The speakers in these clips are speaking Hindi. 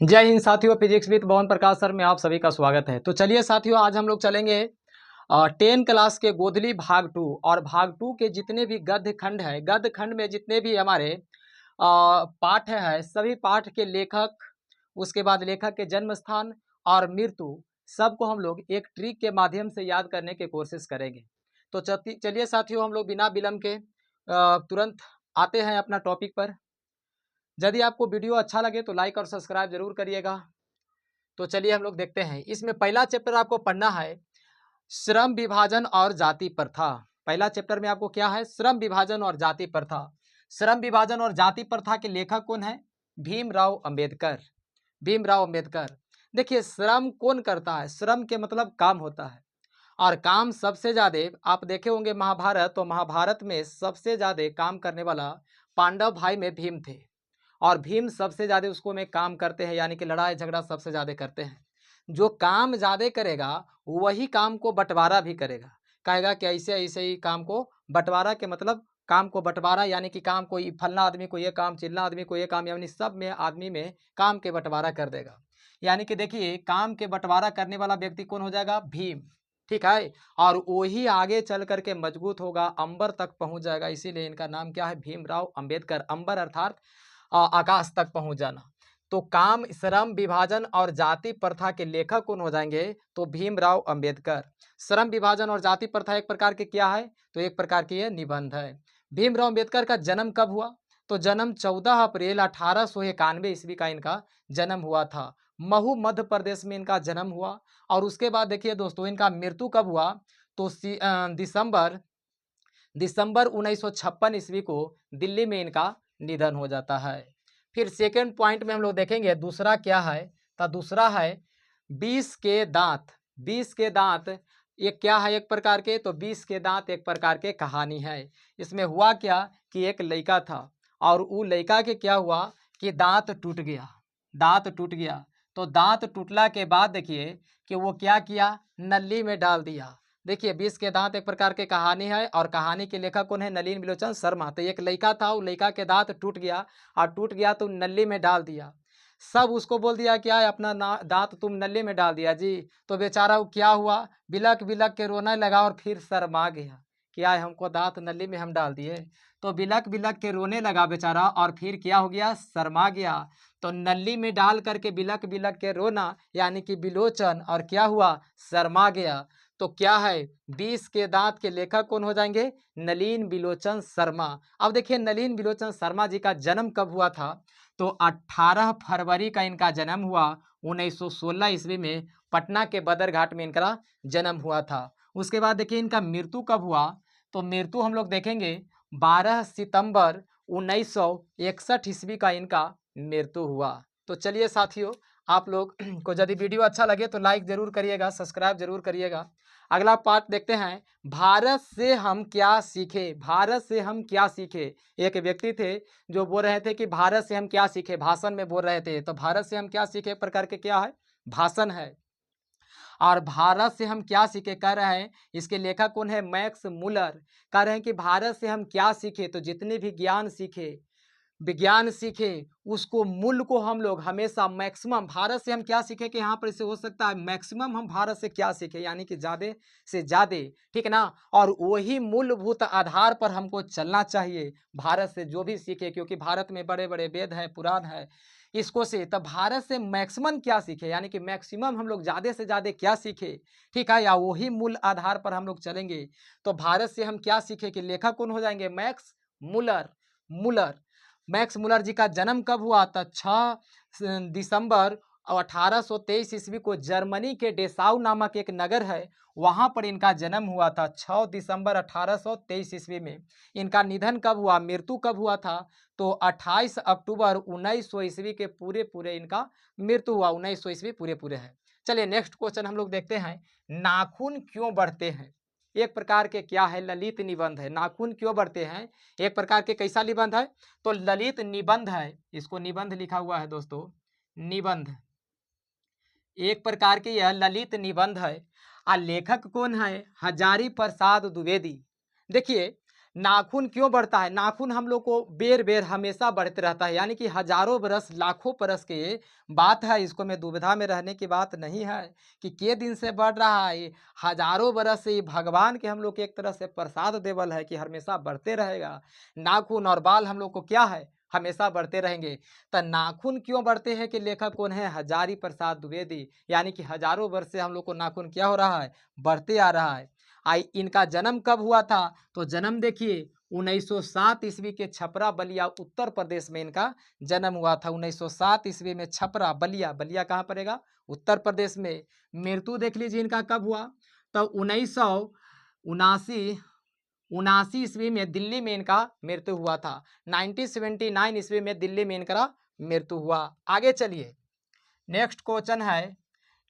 जय हिंद साथियों, physics with Pawan Prakash sir में आप सभी का स्वागत है। तो चलिए साथियों, आज हम लोग चलेंगे 10 क्लास के गोदली भाग 2 और भाग 2 के जितने भी गद्य खंड है, गद्य खंड में जितने भी हमारे पाठ है, सभी पाठ के लेखक, उसके बाद लेखक के जन्म स्थान और मृत्यु, सबको हम लोग एक ट्रिक के माध्यम से याद करने की कोशिश करेंगे। तो चलिए साथियों, हम लोग बिना विलंब के तुरंत आते हैं अपना टॉपिक पर। यदि आपको वीडियो अच्छा लगे तो लाइक और सब्सक्राइब जरूर करिएगा। तो चलिए हम लोग देखते हैं। इसमें पहला चैप्टर आपको पढ़ना है श्रम विभाजन और जाति प्रथा। पहला चैप्टर में आपको क्या है? श्रम विभाजन और जाति प्रथा। श्रम विभाजन और जाति प्रथा के लेखक कौन है? भीमराव अंबेडकर। भीमराव अंबेडकर। देखिए, श्रम कौन करता है? श्रम के मतलब काम होता है, और काम सबसे ज्यादा आप देखे होंगे महाभारत, तो महाभारत में सबसे ज्यादा काम करने वाला पांडव भाई में भीम थे, और भीम सबसे ज़्यादा उसको में काम करते हैं, यानी कि लड़ाई झगड़ा सबसे ज़्यादा करते हैं। जो काम ज़्यादा करेगा वही काम को बंटवारा भी करेगा, कहेगा कि ऐसे ऐसे ही काम को बंटवारा के मतलब काम को बंटवारा, यानी कि काम कोई फलना आदमी को ये काम, चिल्ला आदमी को ये काम, यानी सब में आदमी में काम के बंटवारा कर देगा। यानी कि देखिए, काम के बंटवारा करने वाला व्यक्ति कौन हो जाएगा? भीम। ठीक है, और वही आगे चल करके मजबूत होगा, अंबर तक पहुंच जाएगा। इसीलिए इनका नाम क्या है? भीमराव अंबेडकर। अंबर अर्थात आकाश तक पहुंच जाना। तो काम, श्रम विभाजन और जाति प्रथा के लेखक कौन हो जाएंगे? तो भीमराव अंबेडकर। श्रम विभाजन और जाति प्रथा एक प्रकार के क्या है? तो एक प्रकार की ये निबंध है। भीमराव अंबेडकर का जन्म कब हुआ? तो जन्म 14 अप्रैल 1891 ईस्वी का इनका जन्म हुआ था। महू मध्य प्रदेश में इनका जन्म हुआ। और उसके बाद देखिए दोस्तों, इनका मृत्यु कब हुआ? तो दिसंबर दिसंबर 1956 ईस्वी को दिल्ली में इनका निधन हो जाता है। फिर सेकंड पॉइंट में हम लोग देखेंगे दूसरा क्या है। तो दूसरा है 20 के दांत। 20 के दांत ये क्या है? एक प्रकार के, तो 20 के दांत एक प्रकार के कहानी है। इसमें हुआ क्या कि एक लड़का था, और वो लड़का के क्या हुआ कि दांत टूट गया। दांत टूट गया, तो दांत टूटला के बाद देखिए कि वो क्या किया? नली में डाल दिया। देखिए, 20 के दांत एक प्रकार के कहानी है, और कहानी के लेखक कौन है? नलिन बिलोचन शर्मा। तो एक लड़का था, वो लड़का के दांत टूट गया, और टूट गया तो नली में डाल दिया। सब उसको बोल दिया क्या है? अपना दांत तुम नली में डाल दिया जी। तो बेचारा वो क्या हुआ? बिलक बिलक के रोने लगा, और फिर शर्मा गया। क्या है? हमको दांत नली में हम डाल दिए। तो बिलक बिलक के रोने लगा बेचारा, और फिर क्या हो गया? शर्मा गया। तो नली में डाल करके बिलक बिलक के रोना, यानी कि बिलोचन, और क्या हुआ? शर्मा गया। तो क्या है? 20 के दांत के लेखक कौन हो जाएंगे? नलिन बिलोचन शर्मा। अब देखिए, नलिन बिलोचन शर्मा जी का जन्म कब हुआ था? तो 18 फरवरी का इनका जन्म हुआ। 1916 ईस्वी में पटना के बदरघाट में इनका जन्म हुआ था। उसके बाद देखिए, इनका मृत्यु कब हुआ? तो मृत्यु हम लोग देखेंगे 12 सितंबर 1961 ईस्वी का इनका मृत्यु हुआ। तो चलिए साथियों, आप लोग को यदि वीडियो अच्छा लगे तो लाइक जरूर करिएगा, सब्सक्राइब जरूर करिएगा। अगला पार्ट देखते हैं, भारत से हम क्या सीखे। भारत से हम क्या सीखे। एक व्यक्ति थे जो बोल रहे थे कि भारत से हम क्या सीखे, भाषण में बोल रहे थे। तो भारत से हम क्या सीखे प्रकार के क्या है? भाषण है। और भारत से हम क्या सीखे कह रहे हैं, इसके लेखक कौन है? Max Muller. कह रहे हैं कि भारत से हम क्या सीखे, तो जितने भी ज्ञान सीखे, विज्ञान सीखे, उसको मूल को हम लोग हमेशा मैक्सिमम, भारत से हम क्या सीखे कि यहाँ पर से हो सकता है मैक्सिमम हम भारत से क्या सीखे, यानी कि ज़्यादा से ज़्यादा, ठीक ना। और वही मूलभूत आधार पर हमको चलना चाहिए, भारत से जो भी सीखे, क्योंकि भारत में बड़े बड़े वेद हैं, पुराण है, इसको से तब भारत से मैक्सिमम क्या सीखे, यानी कि मैक्सिमम हम लोग ज़्यादा से ज़्यादा क्या सीखे, ठीक है, या वही मूल आधार पर हम लोग चलेंगे। तो भारत से हम क्या सीखे कि लेखक कौन हो जाएंगे? Max Muller. मुलर, मैक्स मुलर जी का जन्म कब हुआ था? 6 दिसंबर 1823 ईस्वी को जर्मनी के डेसाउ नामक एक नगर है, वहां पर इनका जन्म हुआ था। 6 दिसंबर 1823 ईस्वी में। इनका निधन कब हुआ? मृत्यु कब हुआ था? तो 28 अक्टूबर 1900 ईस्वी के पूरे पूरे इनका मृत्यु हुआ। 1900 ईस्वी पूरे पूरे है। चलिए नेक्स्ट क्वेश्चन हम लोग देखते हैं, नाखून क्यों बढ़ते हैं। एक प्रकार के क्या है? ललित निबंध है। नाखून क्यों बढ़ते हैं, एक प्रकार के कैसा निबंध है? तो ललित निबंध है। इसको निबंध लिखा हुआ है दोस्तों, निबंध। एक प्रकार के यह ललित निबंध है। लेखक कौन है? हजारी प्रसाद द्विवेदी। देखिए, नाखून क्यों बढ़ता है? नाखून हम लोग को बेर बेर हमेशा बढ़ते रहता है, यानी कि हजारों बरस लाखों बरस के बात है। इसको में दुविधा में रहने की बात नहीं है कि के दिन से बढ़ रहा है। ये हजारों बरस से ये भगवान के हम लोग के एक तरह से प्रसाद देवल है कि हमेशा बढ़ते रहेगा। नाखून और बाल हम लोग को क्या है? हमेशा बढ़ते रहेंगे। तो नाखून क्यों बढ़ते हैं कि लेखक कौन है? हजारी प्रसाद द्विवेदी, यानी कि हजारों वर्ष से हम लोग को नाखून क्या हो रहा है? बढ़ते आ रहा है। आई इनका जन्म कब हुआ था? तो जन्म देखिए 1907 ईस्वी के छपरा बलिया उत्तर प्रदेश में इनका जन्म हुआ था। 1907 ईस्वी में छपरा बलिया, बलिया कहाँ पड़ेगा? उत्तर प्रदेश में। मृत्यु देख लीजिए इनका कब हुआ? तो 1979 उनासी ईस्वी में दिल्ली में इनका मृत्यु हुआ था। 1979 ईस्वी में दिल्ली में इनका मृत्यु हुआ। आगे चलिए, नेक्स्ट क्वेश्चन है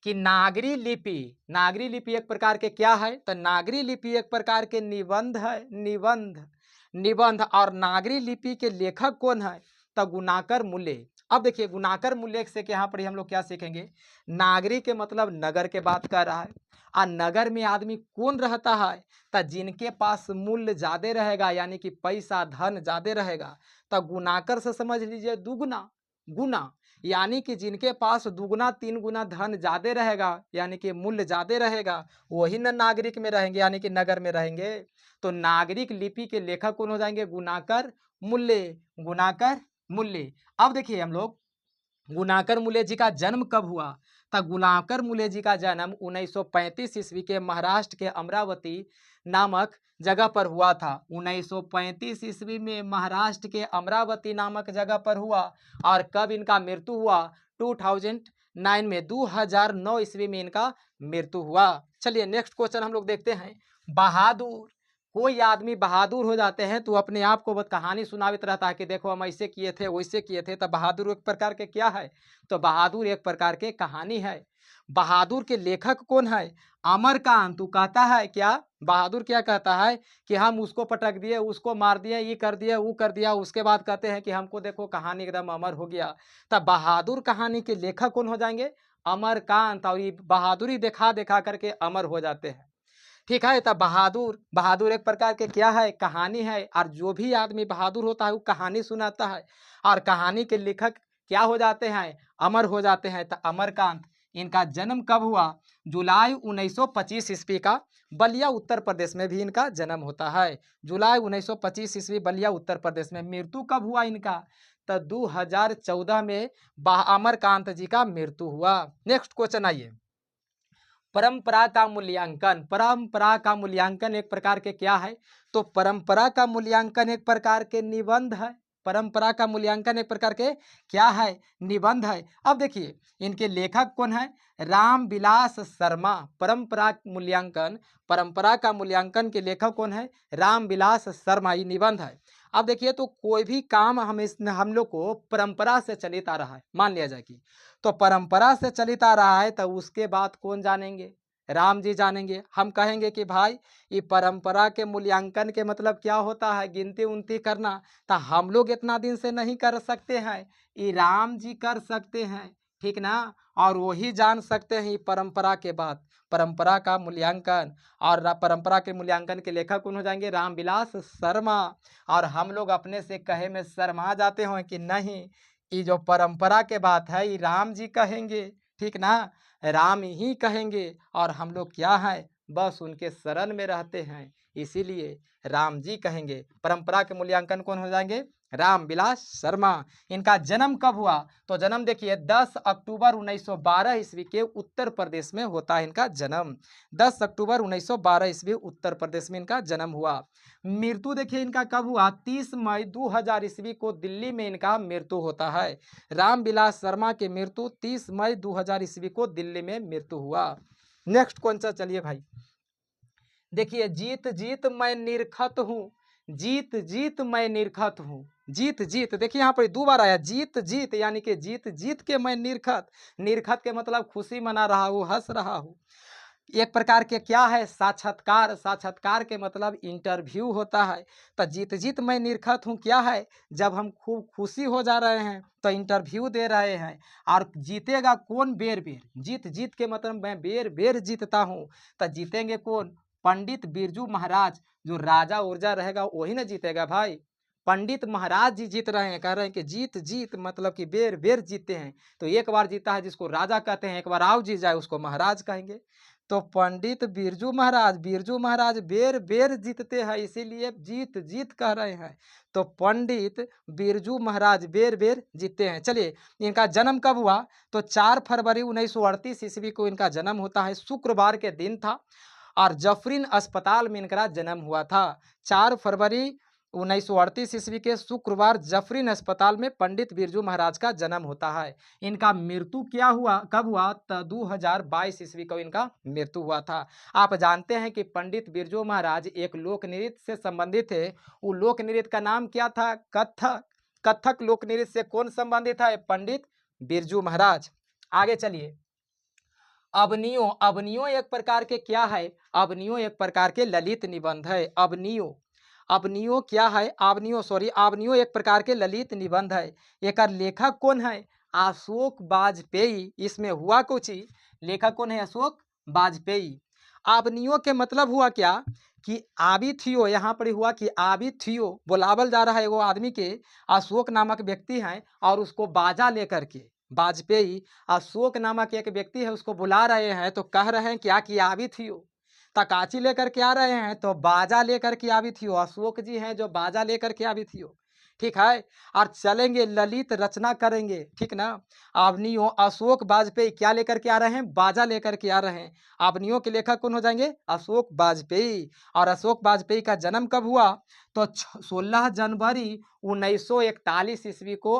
कि नागरी लिपि, नागरी लिपि एक प्रकार के क्या है? तो नागरी लिपि एक प्रकार के निबंध है, निबंध, निबंध। और नागरी लिपि के लेखक कौन है? तो गुणाकर मूल्य। अब देखिए गुणाकर मूल्य से यहाँ पर हम लोग क्या सीखेंगे? नागरी के मतलब नगर के बात कर रहा है। और नगर में आदमी कौन रहता है? तो जिनके पास मूल्य ज्यादा रहेगा, यानी कि पैसा धन ज्यादा रहेगा। तो गुणाकर से समझ लीजिए दुगुना, गुना, यानी कि जिनके पास दुगुना तीन गुना धन ज्यादा रहेगा, यानी कि मूल्य ज्यादा रहेगा, वही न नागरिक में रहेंगे, यानी कि नगर में रहेंगे। तो नागरिक लिपि के लेखक कौन हो जाएंगे? गुणाकर मूल्य, गुणाकर मूल्य। अब देखिए हम लोग गुणाकर मूल्य जी का जन्म कब हुआ? था गुणाकर मूल्य जी का जन्म 1935 ईस्वी के महाराष्ट्र के अमरावती नामक जगह पर हुआ था। 1935 ईस्वी में महाराष्ट्र के अमरावती नामक जगह पर हुआ। और कब इनका मृत्यु हुआ? 2009 में, 2009 ईस्वी में इनका मृत्यु हुआ। चलिए नेक्स्ट क्वेश्चन हम लोग देखते हैं। बहादुर, कोई आदमी बहादुर हो जाते हैं तो अपने आप को बहुत कहानी सुनावित रहता है कि देखो हम ऐसे किए थे वैसे किए थे। तो बहादुर एक प्रकार के क्या है? तो बहादुर एक प्रकार के कहानी है। बहादुर के लेखक कौन है? अमरकांत। तू कहता है क्या? बहादुर क्या कहता है कि हम उसको पटक दिए, उसको मार दिए, ये कर दिया, वो कर दिया। उसके बाद कहते हैं कि हमको देखो कहानी एकदम अमर हो गया। तब बहादुर कहानी के लेखक कौन हो जाएंगे? अमरकांत। और ये बहादुरी दिखा दिखा करके अमर हो जाते हैं। ठीक है। तब बहादुर, बहादुर एक प्रकार के क्या है? कहानी है। और जो भी आदमी बहादुर होता है वो कहानी सुनाता है। और कहानी के लेखक क्या हो जाते हैं? अमर हो जाते हैं। तो अमरकांत, इनका जन्म कब हुआ? जुलाई 1925 ईस्वी का बलिया उत्तर प्रदेश में भी इनका जन्म होता है। जुलाई 1925 ईस्वी बलिया उत्तर प्रदेश में। मृत्यु कब हुआ इनका? तो 2014 में अमरकांत जी का मृत्यु हुआ। नेक्स्ट क्वेश्चन आइए। परंपरा का मूल्यांकन, परंपरा का मूल्यांकन एक प्रकार के क्या है? तो परंपरा का मूल्यांकन एक प्रकार के निबंध है। परंपरा का मूल्यांकन एक प्रकार के क्या है? निबंध है। अब देखिए इनके लेखक कौन है? रामविलास शर्मा। परंपरा मूल्यांकन, परंपरा का मूल्यांकन के लेखक कौन है? रामविलास शर्मा। ये निबंध है। अब देखिए तो कोई भी काम हम लोग को परंपरा से चलित आ रहा है, मान लिया जाए कि तो परंपरा से चलित आ रहा है, तो उसके बाद कौन जानेंगे? राम जी जानेंगे। हम कहेंगे कि भाई ये परंपरा के मूल्यांकन के मतलब क्या होता है? गिनती उनती करना। तो हम लोग इतना दिन से नहीं कर सकते हैं, ये राम जी कर सकते हैं, ठीक ना? और वही जान सकते हैं ये परंपरा के बाद, परंपरा का मूल्यांकन। और परंपरा के मूल्यांकन के लेखक कौन हो जाएंगे? रामविलास शर्मा। और हम लोग अपने से कहे में शर्मा जाते हो कि नहीं, ये जो परंपरा के बात है ये राम जी कहेंगे, ठीक ना? राम ही कहेंगे। और हम लोग क्या है? बस उनके शरण में रहते हैं, इसीलिए राम जी कहेंगे। परंपरा के मूल्यांकन कौन हो जाएंगे? रामविलास शर्मा। इनका जन्म कब हुआ? तो जन्म देखिए 10 अक्टूबर 1912 ईस्वी के उत्तर प्रदेश में होता है इनका जन्म। 10 अक्टूबर 1912 ईस्वी उत्तर प्रदेश में इनका जन्म हुआ। मृत्यु देखिए इनका कब हुआ? 30 मई 2000 ईस्वी को दिल्ली में इनका मृत्यु होता है। रामविलास शर्मा की मृत्यु 30 मई 2000 ईस्वी को दिल्ली में मृत्यु हुआ। नेक्स्ट कौन सा? चलिए भाई देखिए, जीत जीत मैं निरखत हूँ, जीत जीत मैं निरखत हूँ। जीत जीत देखिए यहाँ पर दो बार आया, जीत जीत, यानी कि जीत जीत के मैं निरखत, निरखत के मतलब खुशी मना रहा हूँ, हंस रहा हूँ। एक प्रकार के क्या है? साक्षात्कार, साक्षात्कार के मतलब इंटरव्यू होता है। तो जीत जीत मैं निरखत हूँ क्या है? जब हम खूब खुशी हो जा रहे हैं तो इंटरव्यू दे रहे हैं। और जीतेगा कौन? बेर बेर। जीत जीत के मतलब मैं बेर बेर जीतता हूँ। तो जीतेंगे कौन? पंडित बिरजू महाराज, जो राजा ऊर्जा रहेगा वही ना जीतेगा भाई। पंडित महाराज जी जीत रहे हैं, कह रहे हैं कि जीत जीत मतलब कि बेर बेर जीते हैं। तो एक बार जीता है जिसको राजा कहते हैं, एक बार आओ जीत जाए उसको महाराज कहेंगे। तो पंडित बिरजू महाराज बेर बेर जीतते हैं, इसीलिए जीत जीत कह रहे हैं। तो पंडित बिरजू महाराज बेर बेर जीतते हैं। चलिए, इनका जन्म कब हुआ? तो 4 फरवरी 1938 ईस्वी को इनका जन्म होता है, शुक्रवार के दिन था और जफरीन अस्पताल में इनका जन्म हुआ था। 4 फरवरी 1938 ईस्वी के शुक्रवार जफरीन अस्पताल में पंडित बिरजू महाराज का जन्म होता है। इनका मृत्यु क्या हुआ, कब हुआ? 2022 ईस्वी को इनका मृत्यु हुआ था। आप जानते हैं कि पंडित बिरजू महाराज एक लोक नृत्य से संबंधित थे। वो लोक नृत्य का नाम क्या था? कथक। कथक लोक नृत्य से कौन संबंधित है? पंडित बिरजू महाराज। आगे चलिए, अवनियों। अवनियों एक प्रकार के क्या है? अवनियों एक प्रकार के ललित निबंध है। अवनियों, अवनियों क्या है? अवनियों एक प्रकार के ललित निबंध है। एक लेखक कौन है? अशोक वाजपेयी। इसमें हुआ कुछ ही, लेखक कौन है? अशोक वाजपेयी। अवनियों के मतलब हुआ क्या कि आबी थियो, यहाँ पर हुआ कि आबी थियो बुलावल जा रहा है वो आदमी के, अशोक नामक व्यक्ति हैं और उसको बाजा लेकर के, वाजपेयी अशोक नामक एक व्यक्ति है उसको बुला रहे हैं, तो कह रहे हैं क्या कि आबी थियो। तकाची लेकर के आ रहे हैं तो बाजा लेकर के आबी थियो। अशोक जी हैं जो बाजा लेकर के आबी थियो, ठीक है। और चलेंगे ललित रचना करेंगे, ठीक ना। अवनियों अशोक वाजपेयी क्या लेकर के आ रहे हैं? बाजा लेकर के आ रहे हैं। अवनियों के लेखक कौन हो जाएंगे? अशोक वाजपेयी। और अशोक वाजपेयी का जन्म कब हुआ? तो 16 जनवरी 1941 ईस्वी को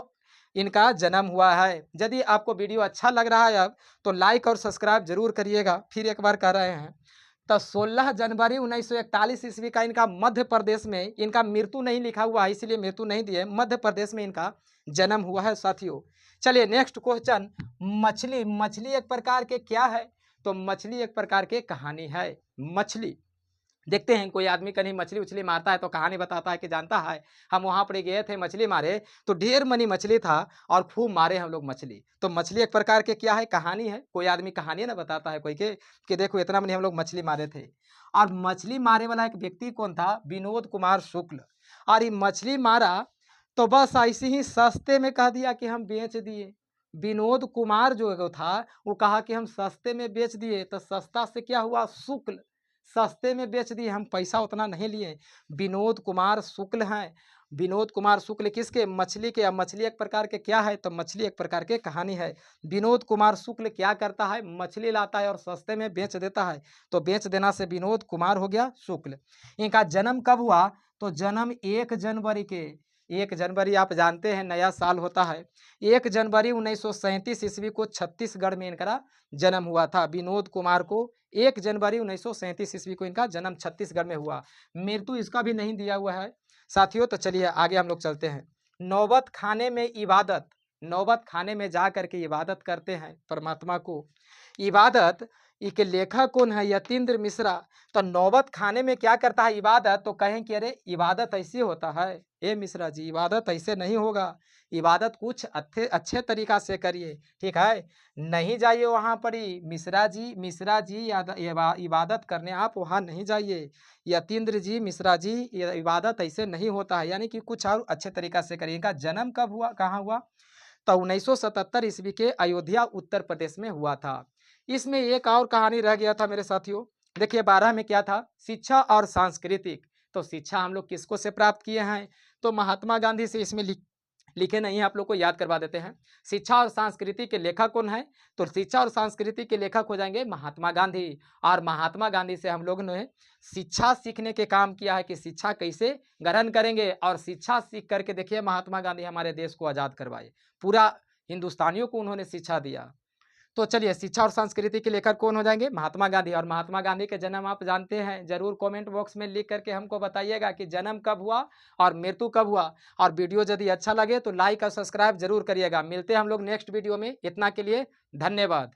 इनका जन्म हुआ है। यदि आपको वीडियो अच्छा लग रहा है अब तो लाइक और सब्सक्राइब जरूर करिएगा। फिर एक बार कह रहे हैं, तो 16 जनवरी 1941 ईस्वी का इनका मध्य प्रदेश में, इनका मृत्यु नहीं लिखा हुआ है इसलिए मृत्यु नहीं दिए, मध्य प्रदेश में इनका जन्म हुआ है साथियों। चलिए नेक्स्ट क्वेश्चन, मछली। मछली एक प्रकार के क्या है? तो मछली एक प्रकार के कहानी है। मछली देखते हैं, कोई आदमी कहीं मछली उछली मारता है तो कहानी बताता है कि जानता है हम वहां पर गए थे मछली मारे तो ढेर मनी मछली था और खूब मारे हम लोग मछली। तो मछली एक प्रकार के क्या है? कहानी है। कोई आदमी कहानी ना बताता है कोई के कि देखो इतना मनी हम लोग मछली मारे थे। और मछली मारे वाला एक व्यक्ति कौन था? विनोद कुमार शुक्ल। और ये मछली मारा तो बस ऐसे ही सस्ते में कह दिया कि हम बेच दिए। विनोद कुमार जो था वो कहा कि हम सस्ते में बेच दिए, तो सस्ता से क्या हुआ? शुक्ल, सस्ते में बेच दिए, हम पैसा उतना नहीं लिए। विनोद कुमार शुक्ल हैं। विनोद कुमार शुक्ल किसके? मछली के। अब मछली एक प्रकार के क्या है? तो मछली एक प्रकार के कहानी है। विनोद कुमार शुक्ल क्या करता है? मछली लाता है और सस्ते में बेच देता है, तो बेच देना से विनोद कुमार हो गया शुक्ल। इनका जन्म कब हुआ? तो जन्म 1 जनवरी के, 1 जनवरी आप जानते हैं नया साल होता है। 1 जनवरी 1937 ईस्वी को छत्तीसगढ़ में इनका जन्म हुआ था। विनोद कुमार को 1 जनवरी 1937 ईस्वी को इनका जन्म छत्तीसगढ़ में हुआ। मृत्यु इसका भी नहीं दिया हुआ है साथियों। तो चलिए आगे हम लोग चलते हैं। नौबत खाने में इबादत। नौबत खाने में जा करके इबादत करते हैं परमात्मा को। इबादत के लेखक कौन है? यतीन्द्र मिश्रा। तो नौबत खाने में क्या करता है? इबादत। तो कहें कि अरे इबादत ऐसे होता है? ए मिश्रा जी, इबादत ऐसे नहीं होगा। इबादत कुछ अच्छे तरीका से करिए, ठीक है। नहीं जाइए वहाँ पर ही मिश्रा जी इबादत करने आप वहाँ नहीं जाइए। यतीन्द्र जी, मिश्रा जी, इबादत ऐसे नहीं होता है, यानी कि कुछ और अच्छे तरीका से करिए। इनका जन्म कब हुआ, कहाँ हुआ? तो 1977 ईस्वी के अयोध्या उत्तर प्रदेश में हुआ था। इसमें एक और कहानी रह गया था मेरे साथियों। देखिए 12 में क्या था? शिक्षा और सांस्कृतिक। तो शिक्षा हम लोग किसको से प्राप्त किए हैं? तो महात्मा गांधी से। इसमें लिखे नहीं है, आप लोग को याद करवा देते हैं। शिक्षा और संस्कृति के लेखक कौन है? तो शिक्षा और संस्कृति के लेखक हो जाएंगे महात्मा गांधी। और महात्मा गांधी से हम लोग ने शिक्षा सीखने के काम किया है कि शिक्षा कैसे ग्रहण करेंगे। और शिक्षा सीख करके देखिए महात्मा गांधी हमारे देश को आज़ाद करवाए, पूरा हिंदुस्तानियों को उन्होंने शिक्षा दिया। तो चलिए शिक्षा और संस्कृति के लेखक कौन हो जाएंगे? महात्मा गांधी। और महात्मा गांधी के जन्म आप जानते हैं, जरूर कमेंट बॉक्स में लिख करके हमको बताइएगा कि जन्म कब हुआ और मृत्यु कब हुआ। और वीडियो यदि अच्छा लगे तो लाइक और सब्सक्राइब जरूर करिएगा। मिलते हैं हम लोग नेक्स्ट वीडियो में। इतना के लिए धन्यवाद।